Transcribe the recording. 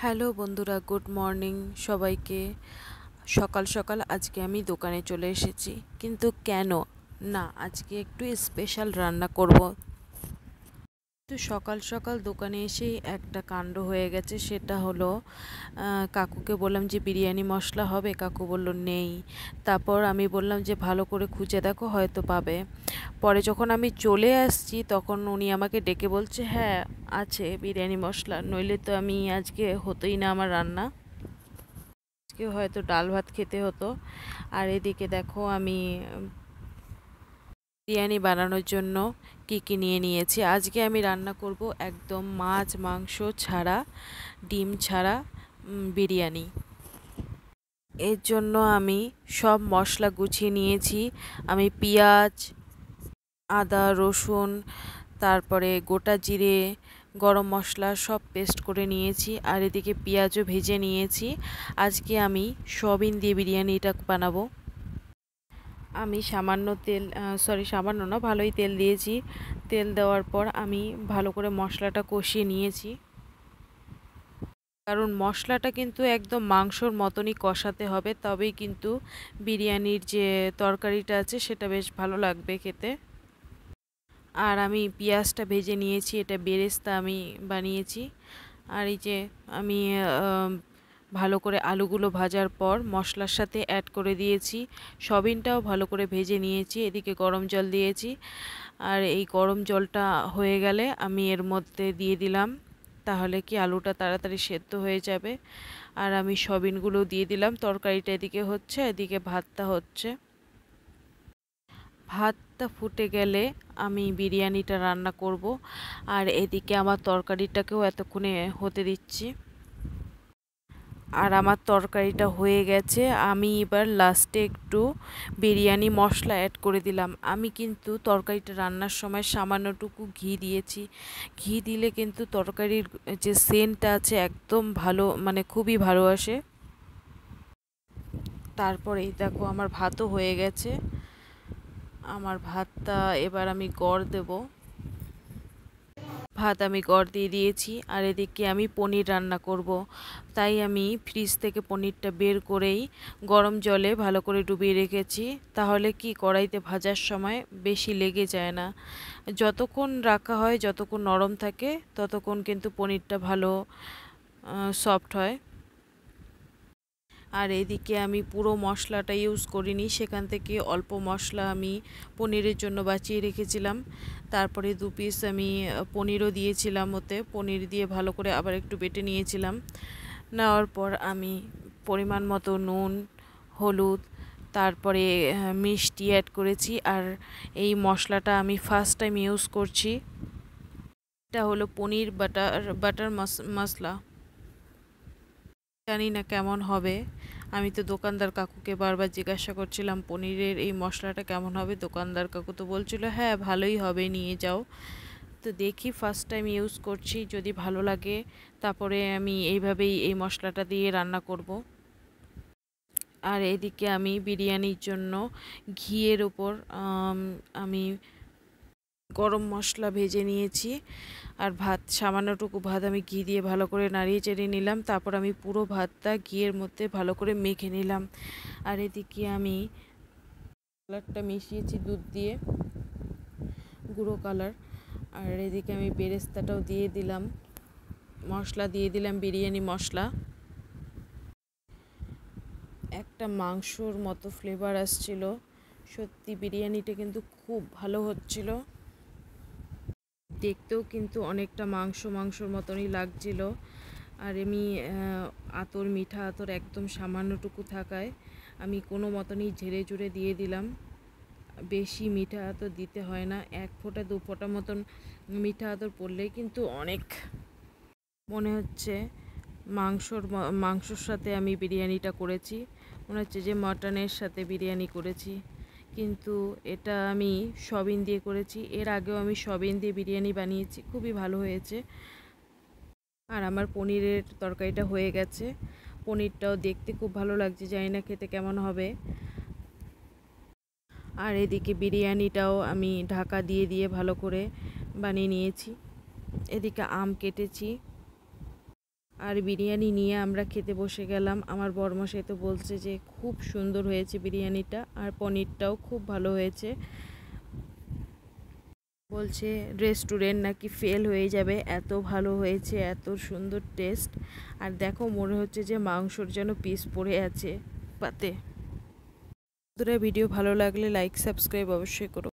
Hello বন্ধুরা, good morning সবাইকে। সকাল সকাল আজকে আমি দোকানে চলে এসেছি, কিন্তু কেন না, আজকে একটু স্পেশাল রান্না করব। তো সকাল সকাল দোকানে এসেই একটা কাণ্ড হয়ে গেছে, সেটা হলো কাকুকে বললাম যে বিরিয়ানি মশলা হবে, কাকু বলল নেই। তারপর আমি বললাম যে ভালো করে খুঁজে দেখো, হয়তো পাবে। পরে যখন আমি চলে আসছি তখন উনি আমাকে ডেকে বলছে হ্যাঁ আছে বিরিয়ানি মশলা, নইলে তো আমি আজকে হতোই না আমার রান্না, আজকে হয়তো ডাল ভাত খেতে হতো। আর এদিকে দেখো আমি বিরিয়ানি বানানোর জন্য কি কি নিয়ে নিয়েছি। আজকে আমি রান্না করব একদম মাছ মাংস ছাড়া, ডিম ছাড়া বিরিয়ানি। এর জন্য আমি সব মশলা গুছিয়ে নিয়েছি। আমি পেঁয়াজ, আদা, রসুন, তারপরে গোটা জিরে, গরম মশলা সব পেস্ট করে নিয়েছি। আর এদিকে পেঁয়াজও ভেজে নিয়েছি। আজকে আমি সয়াবিন দিয়ে বিরিয়ানিটা বানাবো। আমি সামান্য তেল, সামান্য না, ভালোই তেল দিয়েছি। তেল দেওয়ার পর আমি ভালো করে মশলাটা কষিয়ে নিয়েছি, কারণ মশলাটা কিন্তু একদম মাংসর মতনই কষাতে হবে, তবেই কিন্তু বিরিয়ানির যে তরকারিটা আছে সেটা বেশ ভালো লাগবে খেতে। আর আমি পেঁয়াজটা ভেজে নিয়েছি, এটা বেরেস্তা আমি বানিয়েছি। আর এই যে আমি ভালো করে আলুগুলো ভাজার পর মশলার সাথে অ্যাড করে দিয়েছি। সয়াবিনটাও ভালো করে ভেজে নিয়েছি, এদিকে গরম জল দিয়েছি। আর এই গরম জলটা হয়ে গেলে আমি এর মধ্যে দিয়ে দিলাম, তাহলে কি আলুটা তাড়াতাড়ি সেদ্ধ হয়ে যাবে। আর আমি সয়াবিনগুলো দিয়ে দিলাম। তরকারিটা এদিকে হচ্ছে, এদিকে ভাতটা হচ্ছে। ভাতটা ফুটে গেলে আমি বিরিয়ানিটা রান্না করব। আর এদিকে আমার তরকারিটাকেও এতক্ষণে হতে দিচ্ছি। আর আমার তরকারিটা হয়ে গেছে, আমি এবার লাস্টে একটু বিরিয়ানি মশলা অ্যাড করে দিলাম। আমি কিন্তু তরকারিটা রান্নার সময় সামান্যটুকু ঘি দিয়েছি। ঘি দিলে কিন্তু তরকারির যে সেন্টটা আছে একদম ভালো, মানে খুবই ভালো আসে। তারপরেই দেখো আমার ভাতও হয়ে গেছে। আমার ভাতটা এবার আমি গড় দেব। ভাত আমি গড় দিয়ে দিয়েছি। আর এদিকে আমি পনির রান্না করব, তাই আমি ফ্রিজ থেকে পনিরটা বের করেই গরম জলে ভালো করে ডুবিয়ে রেখেছি। তাহলে কি কড়াইতে ভাজার সময় বেশি লেগে যায় না। যতক্ষণ রাখা হয়, যতক্ষণ নরম থাকে, ততক্ষণ কিন্তু পনিরটা ভালো সফট হয়। আর এদিকে আমি পুরো মশলাটা ইউজ করিনি, সেখান থেকে অল্প মশলা আমি পনিরের জন্য বাঁচিয়ে রেখেছিলাম। তারপরে 2 পিস আমি পনিরও দিয়েছিলাম ওতে, পনির দিয়ে ভালো করে আবার একটু বেটে নিয়েছিলাম। নেওয়ার পর আমি পরিমাণ মতো নুন, হলুদ, তারপরে মিষ্টি অ্যাড করেছি। আর এই মশলাটা আমি ফার্স্ট টাইম ইউজ করছি। এটা হলো পনির বাটার মশলা। জানি না কেমন হবে। আমি তো দোকানদার কাকুকে বারবার জিজ্ঞাসা করছিলাম পনিরের এই মশলাটা কেমন হবে। দোকানদার কাকু তো বলছিল হ্যাঁ ভালোই হবে, নিয়ে যাও। তো দেখি, ফার্স্ট টাইম ইউজ করছি, যদি ভালো লাগে তারপরে আমি এইভাবেই এই মশলাটা দিয়ে রান্না করব। আর এদিকে আমি বিরিয়ানির জন্য ঘিয়ের ওপর আমি গরম মশলা ভেজে নিয়েছি। আর ভাত, সামান্যটুকু ভাত আমি ঘি দিয়ে ভালো করে নাড়িয়ে চেড়ে নিলাম। তারপর আমি পুরো ভাতটা ঘিয়ের মধ্যে ভালো করে মেখে নিলাম। আর এদিকে আমি কালারটা মিশিয়েছি দুধ দিয়ে, গুঁড়ো কালার। আর এদিকে আমি বেরেস্তাটাও দিয়ে দিলাম, মশলা দিয়ে দিলাম, বিরিয়ানি মশলা। একটা মাংসর মতো ফ্লেভার আসছিল, সত্যি বিরিয়ানিটা কিন্তু খুব ভালো হচ্ছিল। দেখতেও কিন্তু অনেকটা মাংসর মতনই লাগছিল। আর আমি আতর, মিঠা আতর একদম সামান্যটুকু থাকায় আমি কোনো মতনই ঝেড়ে ঝুড়ে দিয়ে দিলাম। বেশি মিঠা আতর দিতে হয় না, 1 ফোঁটা 2 ফোঁটা মতন মিঠা আতর পড়লেই কিন্তু অনেক। মনে হচ্ছে মাংসর সাথে আমি বিরিয়ানিটা করেছি, মনে হচ্ছে যে মাটনের সাথে বিরিয়ানি করেছি। কিন্তু এটা আমি সয়াবিন দিয়ে করেছি। এর আগেও আমি সয়াবিন দিয়ে বিরিয়ানি বানিয়েছি, খুবই ভালো হয়েছে। আর আমার পনিরের তরকারিটা হয়ে গেছে। পনিরটাও দেখতে খুব ভালো লাগছে, জানি না খেতে কেমন হবে। আর এদিকে বিরিয়ানিটাও আমি ঢাকা দিয়ে দিয়ে ভালো করে বানিয়ে নিয়েছি। এদিকে আম কেটেছি, আর বিরিয়ানি নিয়ে আমরা খেতে বসে গেলাম। আমার বরমশাই তো বলছে যে খুব সুন্দর হয়েছে বিরিয়ানিটা, আর পনিরটাও খুব ভালো হয়েছে। বলছে রেস্টুরেন্ট নাকি ফেল হয়ে যাবে, এত ভালো হয়েছে, এত সুন্দর টেস্ট। আর দেখো মনে হচ্ছে যে মাংসর যেন পিস পড়ে আছে পাতে। বন্ধুরা, ভিডিও ভালো লাগলে লাইক সাবস্ক্রাইব অবশ্যই করো।